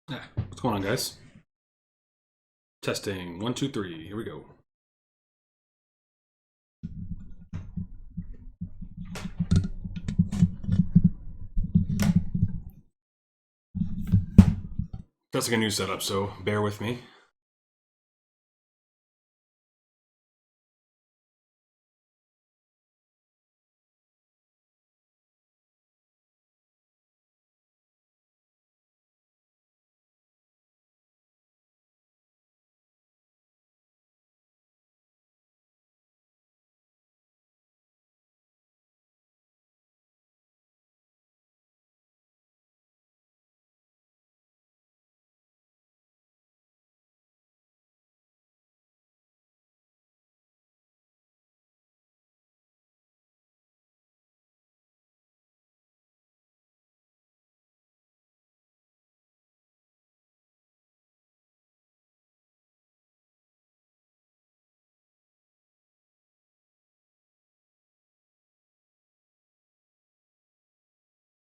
What's going on, guys? Testing 1, 2, 3. Here we go. Testing a new setup, so bear with me.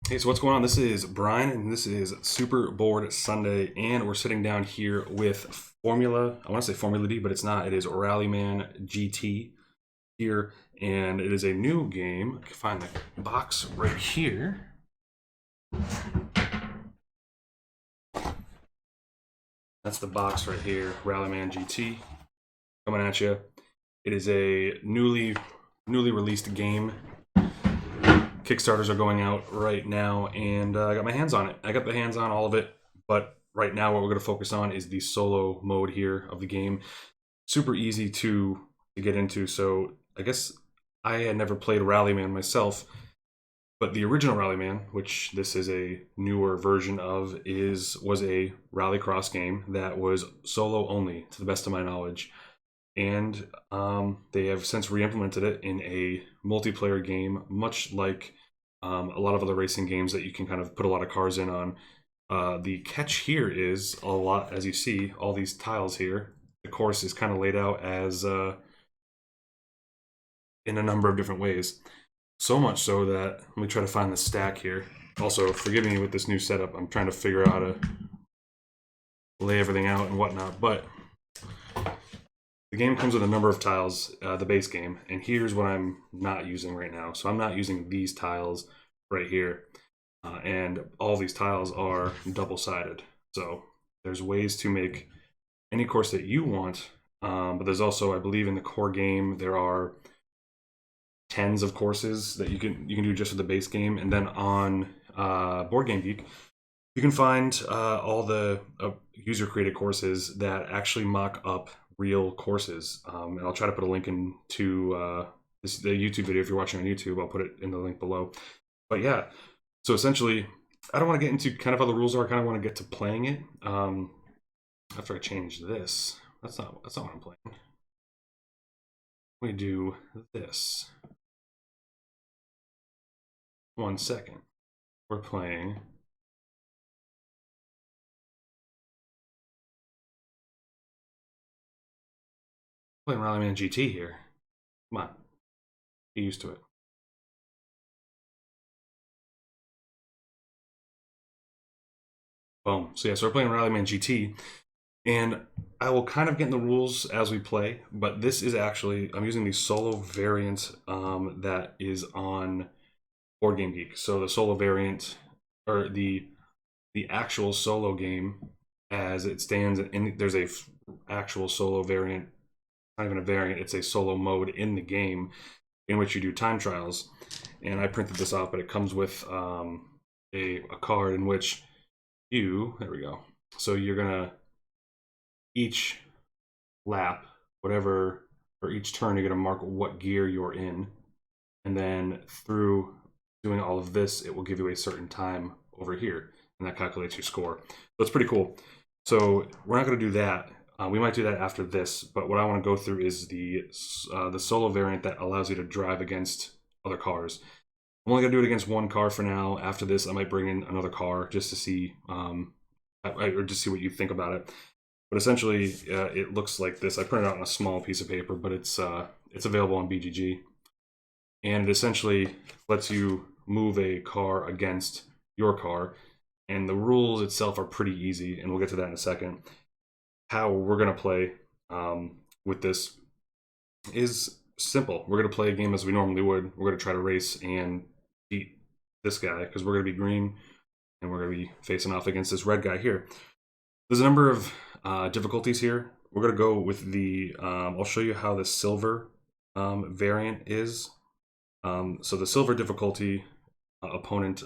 Hey, so what's going on? This is Brian, and this is Super Board Sunday, and we're sitting down here with Formula. I want to say Formula D, but it's not. It is Rallyman GT here, and it is a new game. I can find the box right here. That's the box right here, Rallyman GT, coming at you. It is a newly released game. Kickstarters are going out right now, and I got my hands on it. I got the hands on all of it, but right now what we're going to focus on is the solo mode here of the game. Super easy to get into. So I guess I had never played Rallyman myself, but the original Rallyman, which this is a newer version of, was a rallycross game that was solo only, to the best of my knowledge. And they have since re-implemented it in a multiplayer game, much like a lot of other racing games that you can kind of put a lot of cars in on. The catch here is a lot, as you see, all these tiles here. The course is kind of laid out as in a number of different ways. So much so that, let me try to find the stack here. Also, forgive me with this new setup. I'm trying to figure out how to lay everything out and whatnot, but the game comes with a number of tiles, the base game, and here's what I'm not using right now. So I'm not using these tiles right here, and all these tiles are double-sided. So there's ways to make any course that you want, but there's also, I believe in the core game, there are tens of courses that you can do just with the base game, and then on Board Game Geek, you can find all the user-created courses that actually mock up real courses. And I'll try to put a link into the YouTube video if you're watching on YouTube. I'll put it in the link below. But yeah, so essentially, I don't want to get into kind of how the rules are. I kind of want to get to playing it. After I change this, that's not what I'm playing. We do this. 1 second. We're playing Rallyman GT here. Come on, get used to it. Boom. So yeah, so we're playing Rallyman GT, and I will kind of get in the rules as we play, but this is actually, I'm using the solo variant that is on Board Game Geek. So the solo variant, or the actual solo game as it stands, in there's a actual solo variant, not even a variant, it's a solo mode in the game in which you do time trials. And I printed this off, but it comes with a card in which there we go. So you're gonna, each lap, whatever, or each turn, you're gonna mark what gear you're in, and then through doing all of this, it will give you a certain time over here, and that calculates your score. So it's pretty cool. So we're not gonna do that. We might do that after this, but what I want to go through is the solo variant that allows you to drive against other cars. I'm only gonna do it against one car for now. After this, I might bring in another car just to see, or just see what you think about it. But essentially, it looks like this. I printed out on a small piece of paper, but it's available on BGG, and it essentially lets you move a car against your car. And the rules itself are pretty easy, and we'll get to that in a second. How we're going to play with this is simple. We're going to play a game as we normally would. We're going to try to race and beat this guy because we're going to be green, and we're going to be facing off against this red guy here. There's a number of difficulties here. We're going to go with the, I'll show you how the silver variant is. So the silver difficulty opponent,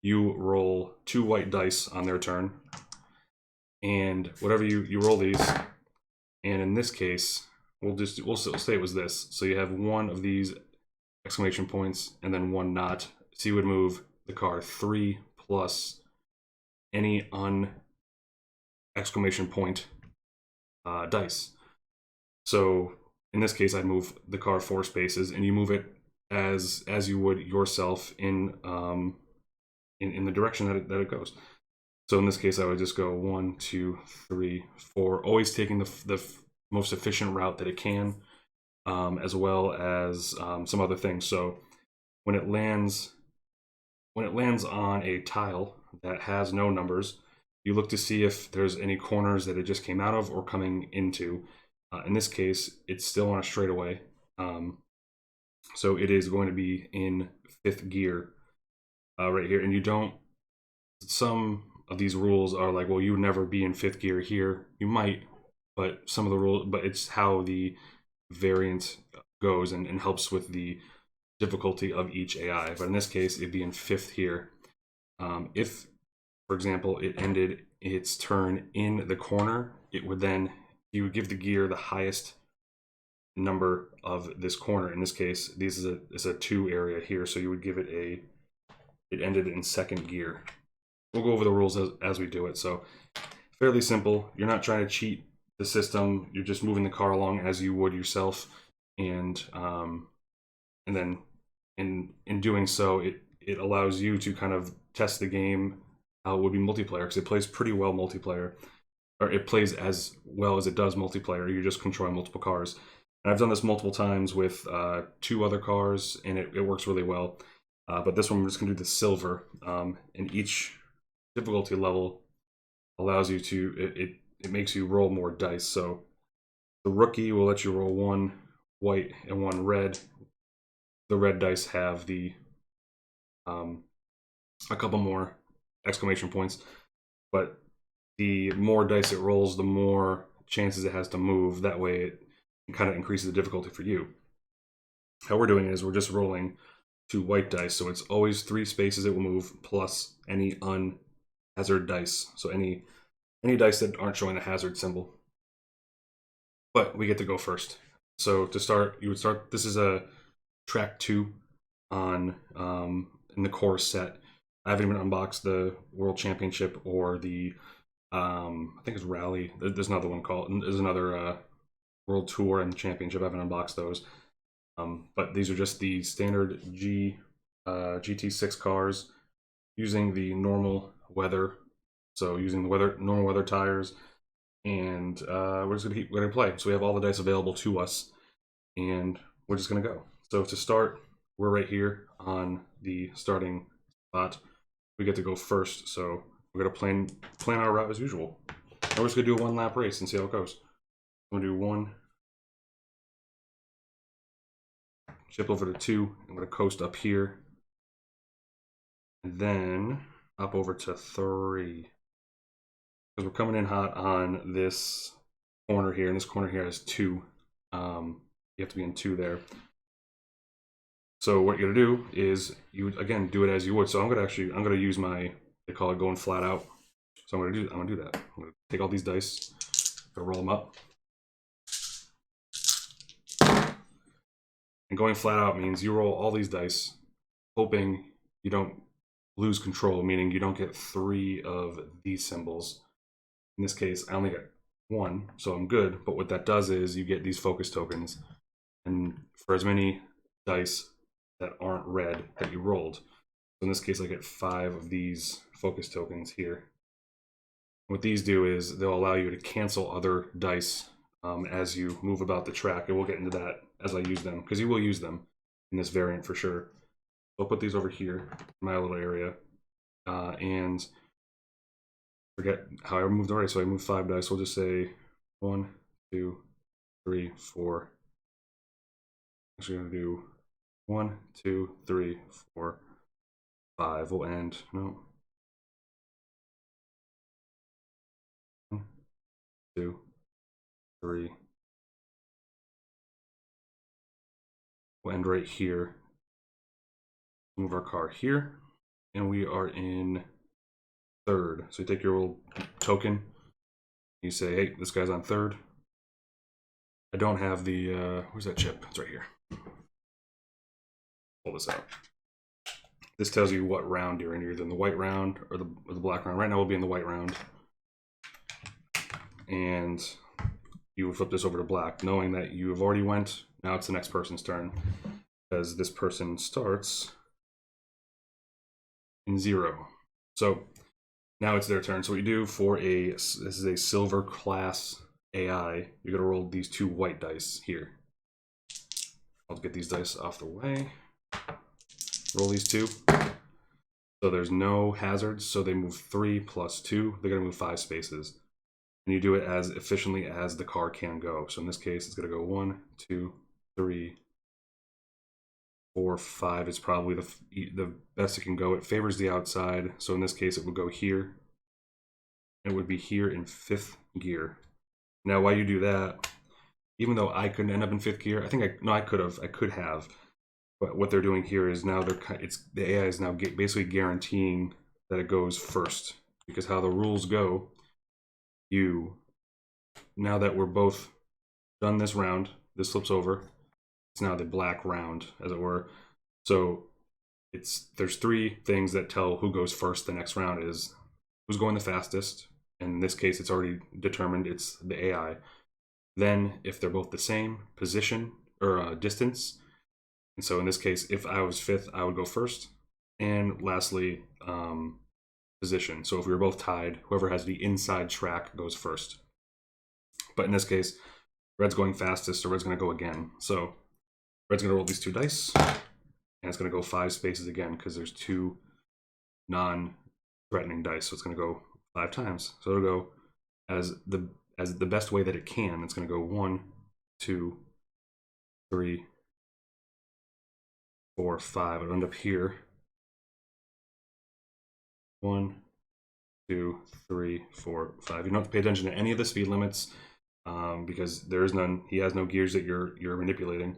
you roll 2 white dice on their turn, and whatever you roll these, and in this case, we'll say it was this. So you have one of these exclamation points and then one not. So you would move the card 3 plus any exclamation point dice. So in this case, I'd move the car 4 spaces, and you move it as you would yourself in the direction that it goes. So in this case, I would just go 1, 2, 3, 4, always taking the most efficient route that it can, as well as some other things. So when it lands on a tile that has no numbers, you look to see if there's any corners that it just came out of or coming into. In this case, it's still on a straightaway. So it is going to be in 5th gear right here. And you don't, some of these rules are like, well, you would never be in 5th gear here. You might, but some of the rules, but it's how the variant goes and helps with the difficulty of each AI. But in this case, it'd be in 5th here. If, for example, it ended its turn in the corner, it would then, you would give the gear the highest number of this corner. In this case, this is a 2 area here, so you would give it it ended in 2nd gear. We'll go over the rules as we do it. So fairly simple. You're not trying to cheat the system. You're just moving the car along as you would yourself, and then in doing so, it allows you to kind of test the game how it would be multiplayer, because it plays pretty well multiplayer, or it plays as well as it does multiplayer. You're just controlling multiple cars. And I've done this multiple times with 2 other cars, and it works really well. But this one, we're just going to do the silver. And each difficulty level allows you to, it makes you roll more dice. So the rookie will let you roll 1 white and 1 red. The red dice have the a couple more exclamation points, but the more dice it rolls, the more chances it has to move. That way it kind of increases the difficulty for you. How we're doing is we're just rolling 2 white dice, so it's always 3 spaces it will move, plus any unhazard dice, so any dice that aren't showing the hazard symbol. But we get to go first. So to start, you would start, this is a track 2 on in the core set. I haven't even unboxed the World Championship or the I think it's Rally. There's another one called, there's another World Tour and Championship. I haven't unboxed those. But these are just the standard GT6 cars using the normal weather. So using the normal weather tires, and we're just gonna play. So we have all the dice available to us, and we're just gonna go. So to start, we're right here on the starting spot. We get to go first, so we're gonna plan our route as usual. And we're just gonna do a 1 lap race and see how it goes. I'm gonna do 1, chip over to 2. I'm gonna coast up here, and then up over to 3. Because we're coming in hot on this corner here, and this corner here has 2. You have to be in 2 there. So what you're gonna do is you would again do it as you would. So I'm gonna use my, they call it going flat out. So I'm gonna do that. I'm gonna take all these dice, gonna roll them up. And going flat out means you roll all these dice, hoping you don't lose control, meaning you don't get 3 of these symbols. In this case, I only got 1, so I'm good. But what that does is you get these focus tokens, and for as many dice that aren't red that you rolled. So in this case, I get 5 of these focus tokens here. What these do is they'll allow you to cancel other dice as you move about the track, and we'll get into that as I use them, because you will use them in this variant for sure. So I'll put these over here in my little area, and forget how I moved already, so I moved 5 dice. We'll just say 1, 2, 3, 4. Actually, I'm gonna do 1, 2, 3, 4, 5. We'll end. No. 1, 2, 3. We'll end right here. Move our car here, and we are in third. So you take your little token. You say, hey, this guy's on third. I don't have the, where's that chip? It's right here. Pull this out. This tells you what round you're in. You're either in the white round or the black round. Right now we'll be in the white round. And you would flip this over to black, knowing that you have already went. Now it's the next person's turn, because this person starts in 0. So now it's their turn. So what you do for this is a silver class AI, you're gonna roll these 2 white dice here. I'll get these dice off the way. Roll these 2. So there's no hazards, so they move 3 plus 2. They're gonna move 5 spaces. And you do it as efficiently as the car can go. So in this case, it's gonna go 1, 2, 3, 4, 5 is probably the best it can go. It favors the outside, so in this case it would go here. It would be here in 5th gear. Now while you do that, even though I couldn't end up in 5th gear, I could have. But what they're doing here is now the AI is now basically guaranteeing that it goes first, because how the rules go, now that we're both done this round, this flips over. It's now the black round, as it were. So there's 3 things that tell who goes first the next round is who's going the fastest. And in this case, it's already determined, it's the AI. Then if they're both the same position or distance. And so in this case, if I was 5th, I would go first. And lastly, position. So if we were both tied, whoever has the inside track goes first. But in this case, red's going fastest, so red's going to go again. So red's going to roll these 2 dice, and it's going to go 5 spaces again because there's 2 non-threatening dice. So it's going to go 5 times. So it'll go as the best way that it can. It's going to go 1, 2, 3, 4, 5. It'll end up here. 1, 2, 3, 4, 5. You don't have to pay attention to any of the speed limits because there is none. He has no gears that you're manipulating.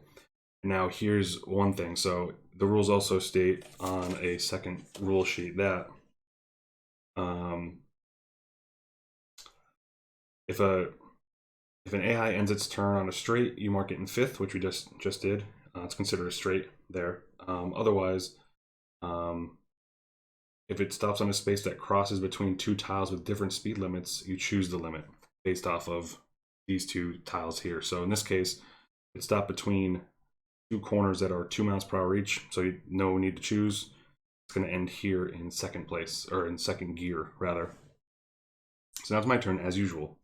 Now here's one thing. So the rules also state on a second rule sheet that if an AI ends its turn on a straight, you mark it in 5th, which we just did. It's considered a straight there. Otherwise, if it stops on a space that crosses between 2 tiles with different speed limits, you choose the limit based off of these 2 tiles here. So in this case, it stopped between 2 corners that are 2 miles per hour each, so no need to choose. It's going to end here in 2nd place, or in 2nd gear, rather. So now it's my turn, as usual.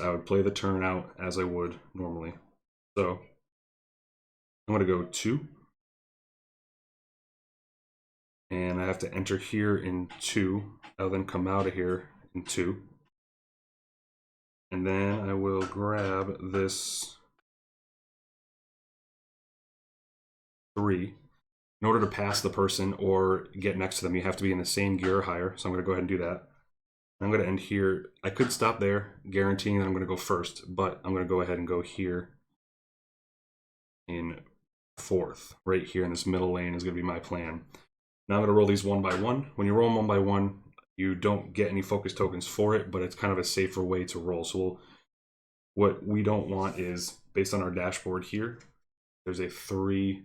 I would play the turn out as I would normally. So I'm going to go 2. And I have to enter here in 2. I'll then come out of here in 2. And then I will grab this 3. In order to pass the person or get next to them, you have to be in the same gear or higher. So I'm going to go ahead and do that. I'm going to end here. I could stop there, guaranteeing that I'm going to go first, but I'm going to go ahead and go here in 4th. Right here in this middle lane is going to be my plan. Now I'm going to roll these 1 by 1. When you roll them 1 by 1, you don't get any focus tokens for it, but it's kind of a safer way to roll. So what we don't want is, based on our dashboard here, there's a 3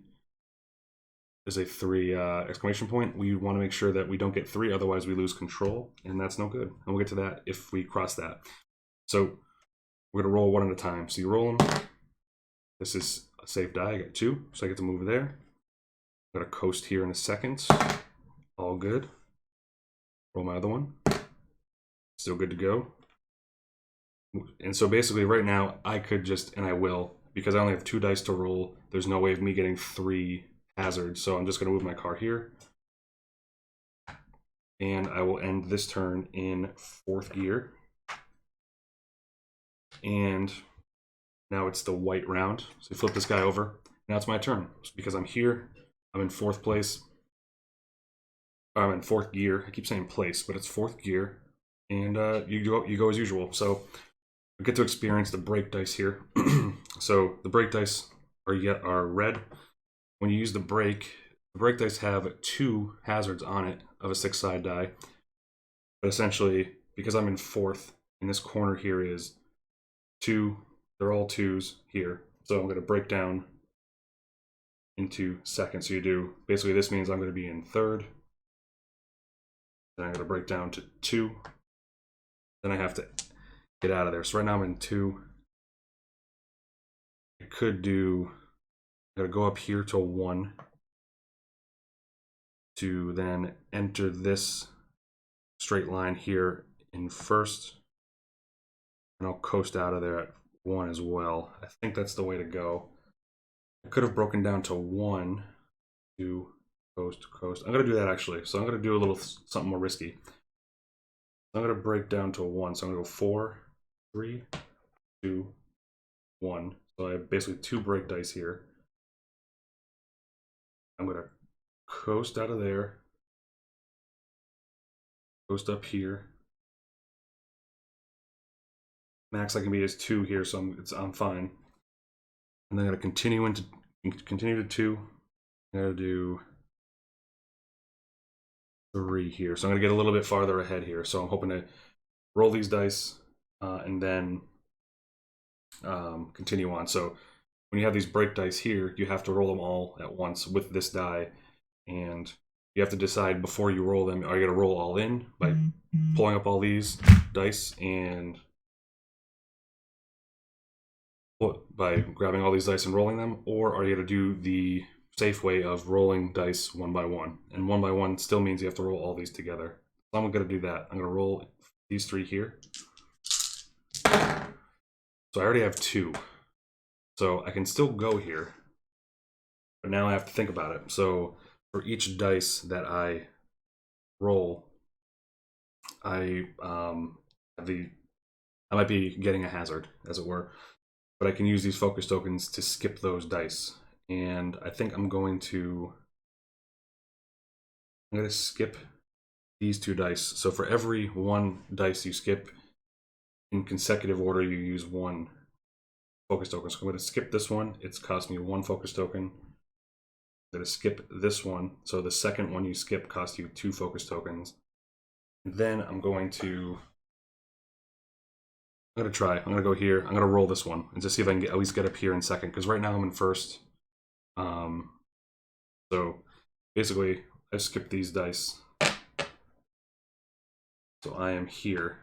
exclamation point. We want to make sure that we don't get 3, otherwise we lose control, and that's no good. And we'll get to that if we cross that. So we're going to roll 1 at a time. So you roll them. This is a safe die. I got 2, so I get to move there. I'm going to coast here in a second. All good. Roll my other one. Still good to go. And so basically right now I could just, and I will, because I only have 2 dice to roll, there's no way of me getting 3 hazards. So I'm just going to move my car here. and I will end this turn in 4th gear. And now it's the white round. So you flip this guy over. Now it's my turn. Because I'm here, I'm in 4th place. I'm in 4th gear. I keep saying place, but it's 4th gear. And you go as usual. So we get to experience the break dice here. So the break dice are red. When you use the break dice have 2 hazards on it of a 6-side die. But essentially, because I'm in 4th, and this corner here is 2, they're all 2s here. So I'm going to break down into 2nd. So you do, basically this means I'm going to be in 3rd. Then I'm going to break down to 2. Then I have to get out of there. So right now I'm in 2. I could do, I gotta go up here to 1 to then enter this straight line here in 1st. And I'll coast out of there at 1 as well. I think that's the way to go. I could have broken down to 1 to coast. I'm gonna do that actually. So I'm gonna do a little something more risky. I'm gonna break down to 1. So I'm gonna go 4, 3, 2, 1. So I have basically 2 break dice here. I'm gonna coast out of there. Coast up here. Max I can be is 2 here, so I'm fine. And then I'm gonna continue to 2. I'm gonna do 3 here. So I'm gonna get a little bit farther ahead here. So I'm hoping to roll these dice and then continue on. So when you have these break dice here, you have to roll them all at once with this die, and you have to decide before you roll them, are you gonna roll all in by pulling up all these dice and by grabbing all these dice and rolling them, or are you going to do the safe way of rolling dice 1 by 1? And 1 by 1 still means you have to roll all these together. So I'm going to do that. I'm going to roll these 3 here. So I already have 2. So I can still go here, but now I have to think about it. So for each dice that I roll, I might be getting a hazard, as it were. But I can use these focus tokens to skip those dice. And I think I'm going to skip these 2 dice. So for every 1 dice you skip, in consecutive order, you use 1 focus token. So I'm going to skip this one. It's cost me 1 focus token. I'm going to skip this one. So the second one you skip costs you 2 focus tokens. And then I'm going to try. I'm going to go here. I'm going to roll this one and just see if I can at least get up here in 2nd. Because right now I'm in 1st. So basically, I skipped these dice. So I am here.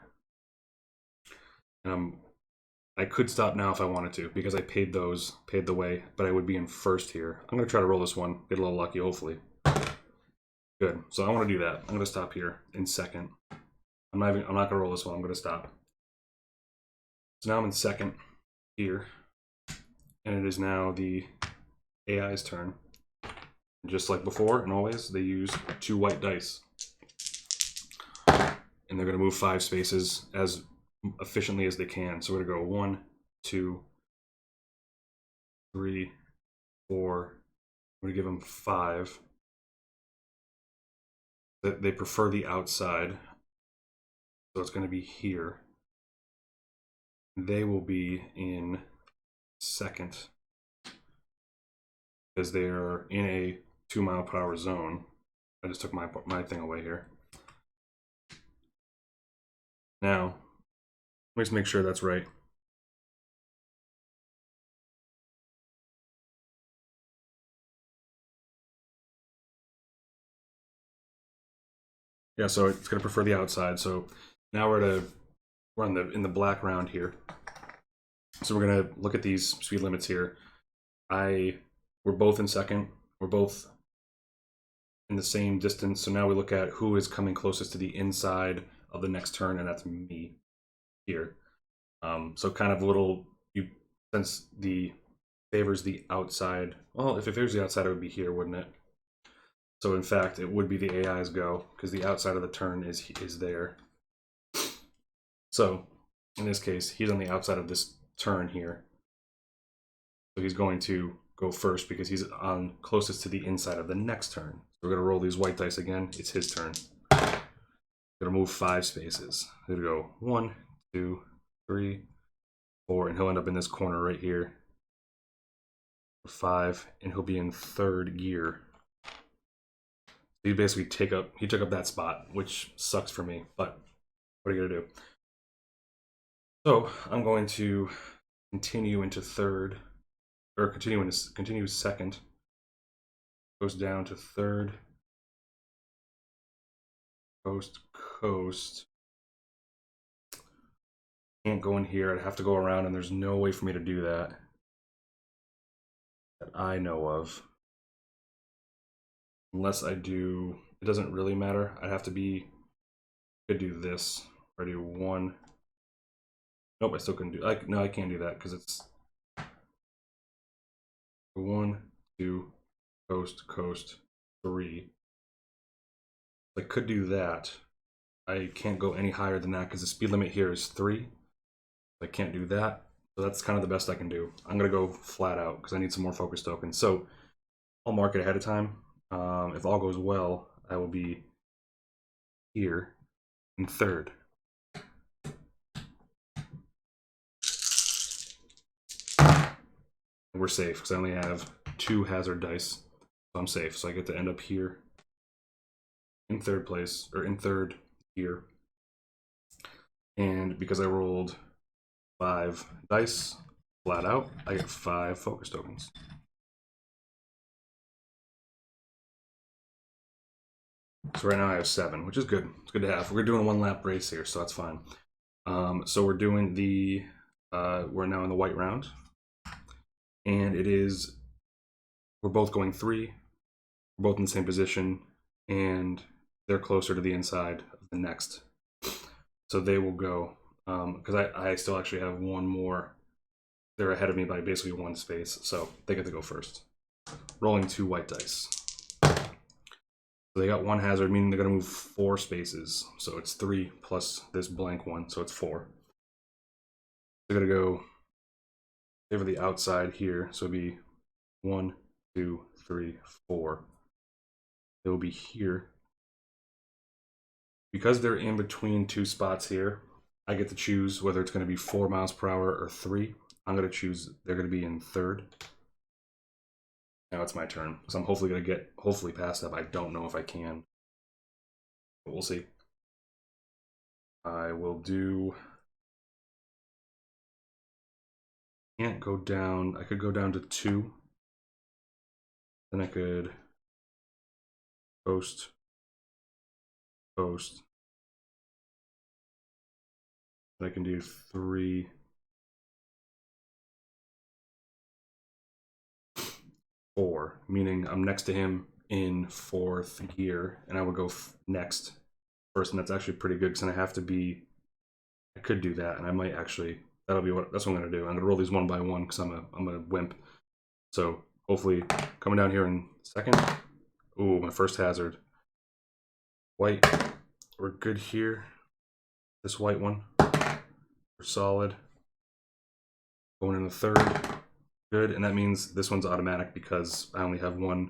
I could stop now if I wanted to, because I paid the way, but I would be in 1st here. I'm going to try to roll this one, get a little lucky, hopefully. Good. So I want to do that. I'm going to stop here in 2nd. I'm not going to roll this one. I'm going to stop. So now I'm in 2nd here, and it is now the AI's turn. And just like before and always, they use 2 white dice. And they're going to move 5 spaces as efficiently as they can. So we're going to go 1, 2, 3, 4. I'm going to give them 5. They prefer the outside, so it's going to be here. They will be in 2nd because they are in a 2-mile-per-hour zone. I just took my thing away here. Now, let me just make sure that's right. Yeah, so it's going to prefer the outside. So now we're in the black round here. So we're going to look at these speed limits here. We're both in 2nd. We're both in the same distance. So now we look at who is coming closest to the inside of the next turn, and that's me here. So kind of a little, since the favors the outside. Well, if it favors the outside, it would be here, wouldn't it? So in fact, it would be the AI's go because the outside of the turn is there. So in this case, he's on the outside of this turn here. So he's going to go first because he's on closest to the inside of the next turn. So we're going to roll these white dice again. It's his turn. Going to move 5 spaces. We're going to go 1, 2, 3, 4, and he'll end up in this corner right here. 5, and he'll be in 3rd gear. So he basically took up that spot, which sucks for me, but what are you gonna do? So I'm going to continue into 3rd, or continue 2nd. Goes down to 3rd. Coast. Can't go in here. I'd have to go around, and there's no way for me to do that I know of. Unless I do, it doesn't really matter. I'd have to be, could do this, or do 1. Nope, I still couldn't do, no, I can't do that because it's 1, 2, coast, 3. I could do that. I can't go any higher than that because the speed limit here is 3. I can't do that. So that's kind of the best I can do. I'm going to go flat out because I need some more focus tokens. So I'll mark it ahead of time. If all goes well, I will be here in 3rd. And we're safe because I only have 2 hazard dice. So I'm safe. So I get to end up here in 3rd place, or in 3rd here. And because I rolled 5 dice flat out, I get 5 focus tokens. So right now I have 7, which is good. It's good to have. We're doing a 1-lap race here, so that's fine. So we're doing the, we're now in the white round. And it is, we're both going 3. We're both in the same position, and they're closer to the inside of the next. So they will go, because I still actually have 1 more. They're ahead of me by basically 1 space, so they get to go first. Rolling 2 white dice. So they got 1 hazard, meaning they're going to move 4 spaces. So it's 3 plus this blank 1, so it's 4. They're going to go over the outside here, so it'll be 1, 2, 3, 4. They will be here. Because they're in between 2 spots here, I get to choose whether it's going to be 4 miles per hour or 3. I'm going to choose they're going to be in 3rd. Now it's my turn, so I'm hopefully going to get past that. I don't know if I can, but we'll see. I will do, can't go down, I could go down to 2. Then I could coast. I can do 3. 4, meaning I'm next to him in 4th gear, and I would go next first, and that's actually pretty good because I have to be, I could do that, and I might actually, that's what I'm going to do. I'm going to roll these 1 by 1 because I'm a wimp. So hopefully coming down here in 2nd. Ooh, my first hazard. White, we're good here. This white one, we're solid. Going in the 3rd. Good, and that means this one's automatic because I only have 1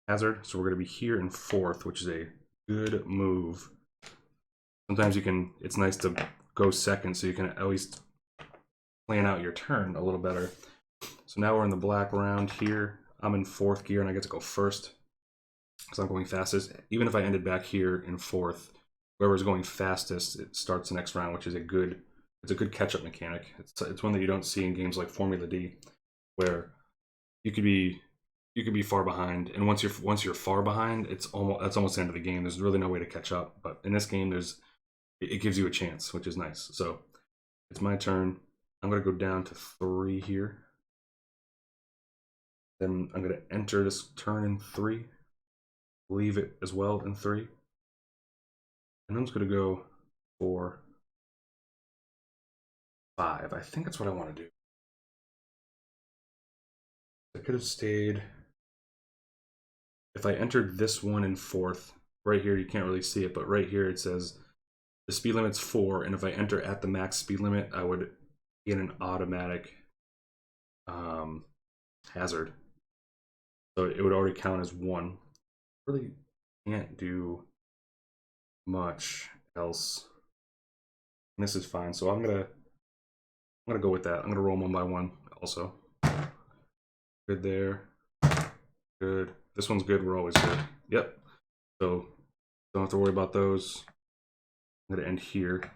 hazard. So we're going to be here in 4th, which is a good move. Sometimes you can, it's nice to go 2nd so you can at least plan out your turn a little better. So now we're in the black round here. I'm in 4th gear and I get to go first because I'm going fastest. Even if I ended back here in 4th, whoever's going fastest, it starts the next round, which is it's a good catch-up mechanic. It's one that you don't see in games like Formula D, where you could be far behind, and once you're far behind, that's almost the end of the game. There's really no way to catch up. But in this game, it gives you a chance, which is nice. So it's my turn. I'm gonna go down to 3 here. Then I'm gonna enter this turn in 3, leave it as well in 3, and I'm just gonna go 4, 5. I think that's what I want to do. I could have stayed. if I entered this one in fourth, right here you can't really see it, but right here it says the speed limit's 4, and if I enter at the max speed limit, I would get an automatic hazard. So it would already count as 1. Really can't do much else. And this is fine, so I'm gonna go with that. I'm gonna roll them 1 by 1 also. Good there. Good. This one's good. We're always good. Yep. So don't have to worry about those. I'm gonna end here.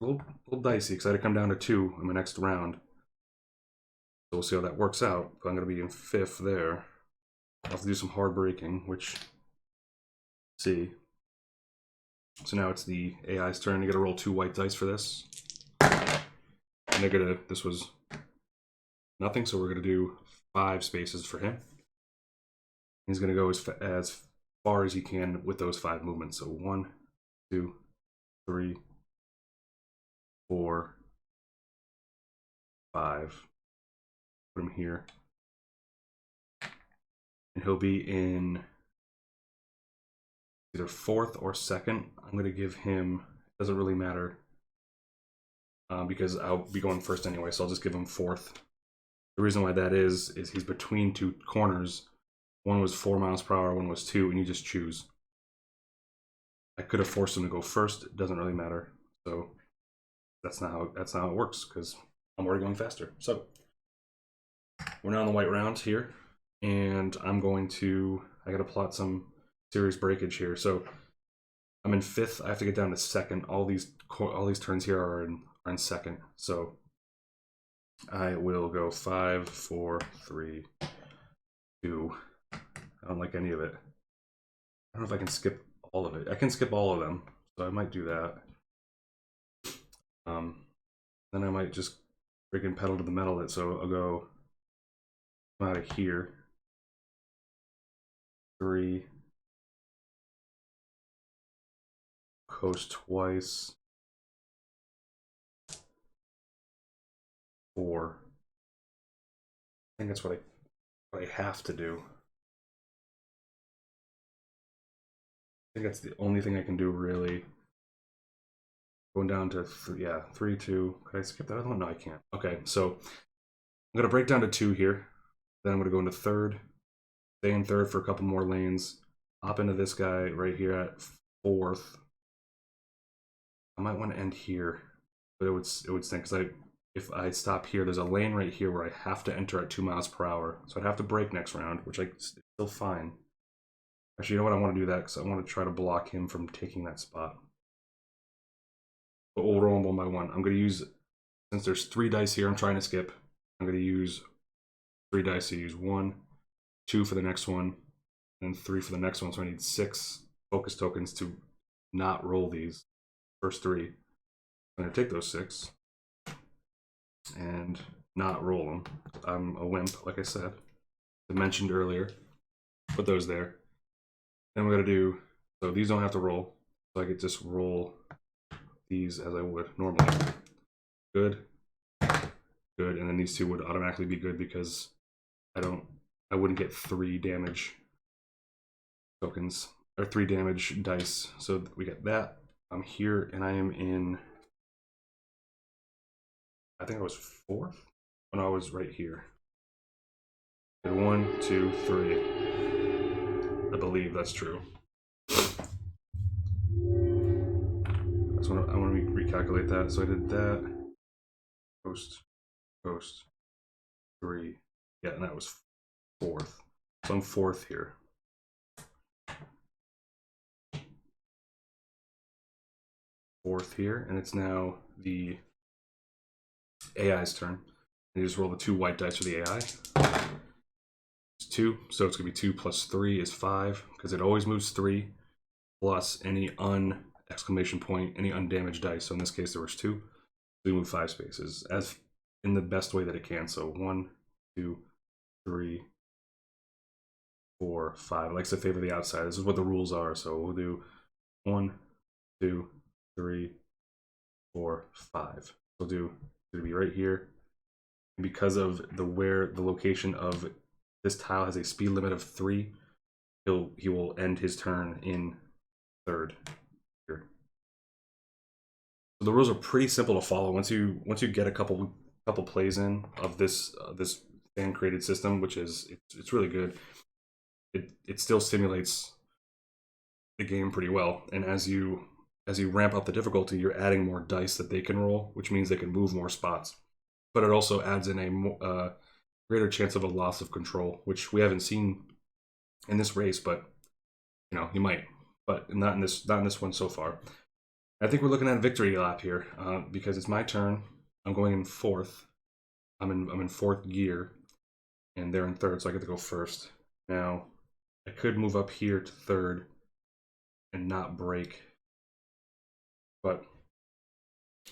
A little dicey because I had to come down to 2 in my next round. So we'll see how that works out. But I'm gonna be in 5th there. I'll have to do some hard braking, which see. So now it's the AI's turn. You gotta roll 2 white dice for this. And they're gonna, this was nothing, so we're gonna do 5 spaces for him. He's gonna go as far as he can with those 5 movements. So 1, 2, 3, 4, 5. Put him here. And he'll be in either 4th or 2nd. I'm going to give him, it doesn't really matter because I'll be going first anyway, so I'll just give him 4th. The reason why that is he's between 2 corners. One was 4 miles per hour, one was 2, and you just choose. I could have forced him to go first. It doesn't really matter. So that's not how it works because I'm already going faster. So we're now on the white round here, and I'm going to, I got to plot some serious breakage here. So I'm in 5th. I have to get down to 2nd. All these turns here are in 2nd. So I will go 5, 4, 3, 2. I don't like any of it. I don't know if I can skip all of it. I can skip all of them, so I might do that. Then I might just freaking pedal to the metal it. So I'll go out of here. 3. Coast twice. 4. I think that's what I have to do. I think that's the only thing I can do really. Going down to 3, 2. Could I skip that other one? No, I can't. Okay, so I'm gonna break down to 2 here. Then I'm gonna go into 3rd. Stay in 3rd for a couple more lanes. Hop into this guy right here at 4th. I might want to end here, but it would stink because if I stop here, there's a lane right here where I have to enter at 2 miles per hour. So I'd have to brake next round, which I still fine. Actually, you know what? I want to do that because I want to try to block him from taking that spot. But we'll roll them 1 by 1. I'm going to use, since there's 3 dice here I'm trying to skip, I'm going to use 3 dice to use 1, 2 for the next one, and 3 for the next one. So I need 6 focus tokens to not roll these first 3. I'm going to take those 6 and not roll them. I'm a wimp, like I said. I mentioned earlier. Put those there. Then we're going to do, so these don't have to roll. So I could just roll these as I would normally. Good. Good. And then these 2 would automatically be good because I wouldn't get 3 damage tokens or 3 damage dice. So we get that. I'm here and I am in, I think I was 4th when I was right here. 1, 2, 3. I believe that's true. I want to recalculate that. So I did that. Coast, 3. Yeah, and that was 4th. So I'm 4th here. 4th here, and it's now the AI's turn. And you just roll the 2 white dice for the AI. It's 2, so it's gonna be 2 plus 3 is 5, because it always moves 3 plus any exclamation point, any undamaged dice. So in this case there was 2. We move 5 spaces as in the best way that it can. So 1, 2, 3, 4, 5. It likes to favor the outside. This is what the rules are. So we'll do 1, 2, 3, 4, 5. We'll do, it'll be right here. And because of the location of this tile has a speed limit of 3, he will end his turn in third here. So the rules are pretty simple to follow. Once you get a couple plays in of this this fan created system, which is it's really good. It still stimulates the game pretty well, and as you ramp up the difficulty, you're adding more dice that they can roll, which means they can move more spots. But it also adds in a greater chance of a loss of control, which we haven't seen in this race, but you know, you might, but not in this one so far. I think we're looking at a victory lap here because it's my turn. I'm going in fourth. I'm in fourth gear, and they're in third, so I get to go first. Now, I could move up here to third and not break, but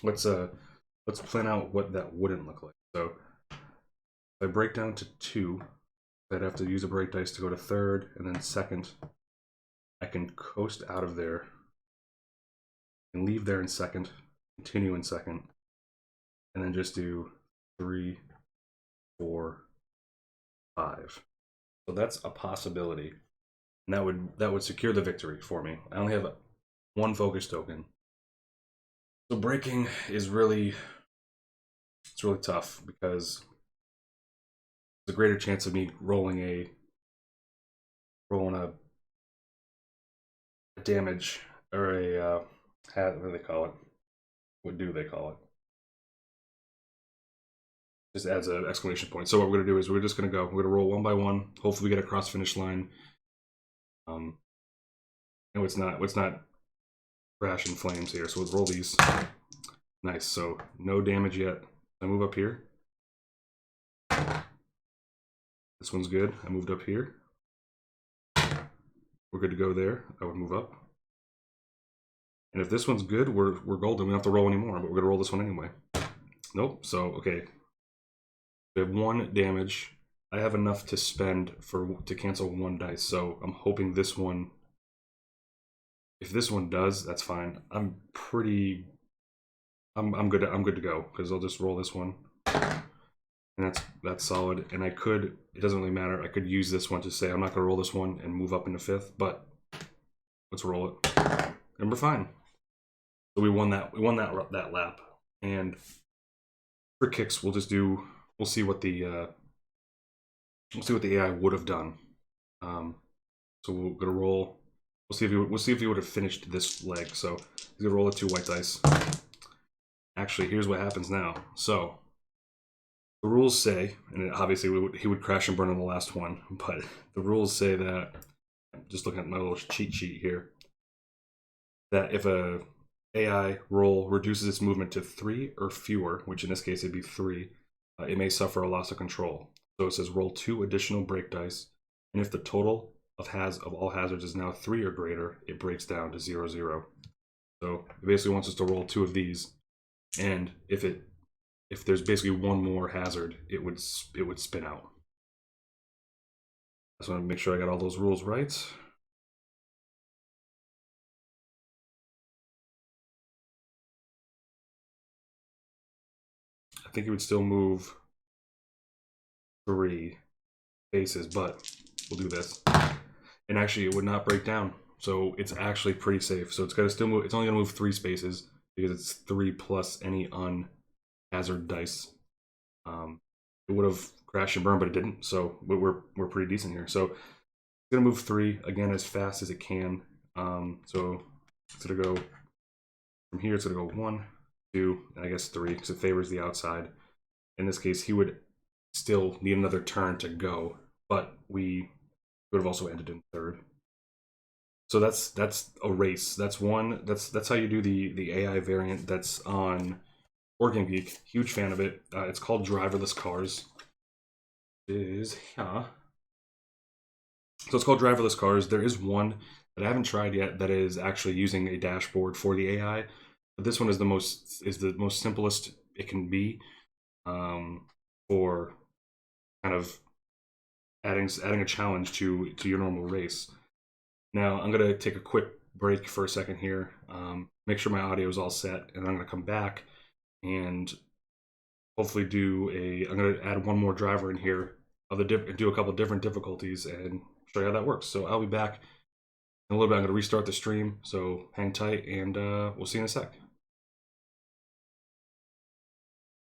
let's plan out what that wouldn't look like. So if I break down to 2, I'd have to use a break dice to go to third, and then second. I can coast out of there and leave there in second, continue in second, and then just do 3, 4, 5. So that's a possibility, and that would secure the victory for me. I only have 1 focus token, so breaking is really tough because there's a greater chance of me rolling a damage or a what do they call it? What do they call it? Just adds an exclamation point. So what we're gonna do is we're just gonna go. We're gonna roll 1 by 1. Hopefully we get across finish line. No, it's not crash in flames here. So let's roll these. Nice. So no damage yet. I move up here. This one's good. I moved up here. We're good to go there. I would move up. And if this one's good, we're golden. We don't have to roll anymore, but we're gonna roll this one anyway. Nope. So okay. We have 1 damage. I have enough to spend to cancel 1 dice. So I'm hoping this one. If this one does, that's fine. I'm good. I'm good to go because I'll just roll this one, and that's solid. And I could. It doesn't really matter. I could use this one to say I'm not gonna roll this one and move up into 5th, but let's roll it, and we're fine. So we won that. We won that lap. And for kicks, we'll see what the AI would have done. So we're gonna roll. We'll see if he would have finished this leg. So he's gonna roll 2 white dice. Actually, here's what happens now. So the rules say, and obviously he would crash and burn on the last one, but the rules say that, just looking at my little cheat sheet here, that if a AI roll reduces its movement to 3 or fewer, which in this case it'd be 3, it may suffer a loss of control. So it says roll 2 additional break dice, and if the total of all hazards is now 3 or greater, it breaks down to 0, 0. So it basically wants us to roll 2 of these, and if there's basically 1 more hazard, it would spin out. I just want to make sure I got all those rules right. I think it would still move 3 faces, but we'll do this. And actually, it would not break down, so it's actually pretty safe. So it's got to still move. It's only gonna move 3 spaces because it's 3 plus any hazard dice. It would have crashed and burned, but it didn't. So we're pretty decent here. So it's gonna move 3 again as fast as it can. So it's gonna go from here. It's gonna go 1, 2, and I guess 3 because it favors the outside. In this case, he would still need another turn to go, but we would have also ended in 3rd. So that's a race. That's one. That's how you do the AI variant. That's on Board Game Geek. Huge fan of it. It's called driverless cars. So it's called driverless cars. There is one that I haven't tried yet that is actually using a dashboard for the AI. But this one is the most simplest it can be for kind of adding a challenge to your normal race. Now I'm gonna take a quick break for a second here, make sure my audio is all set, and I'm gonna come back and hopefully I'm gonna add 1 more driver in here of the do a couple different difficulties and show you how that works. So I'll be back in a little bit. I'm going to restart the stream, so hang tight, and we'll see you in a sec.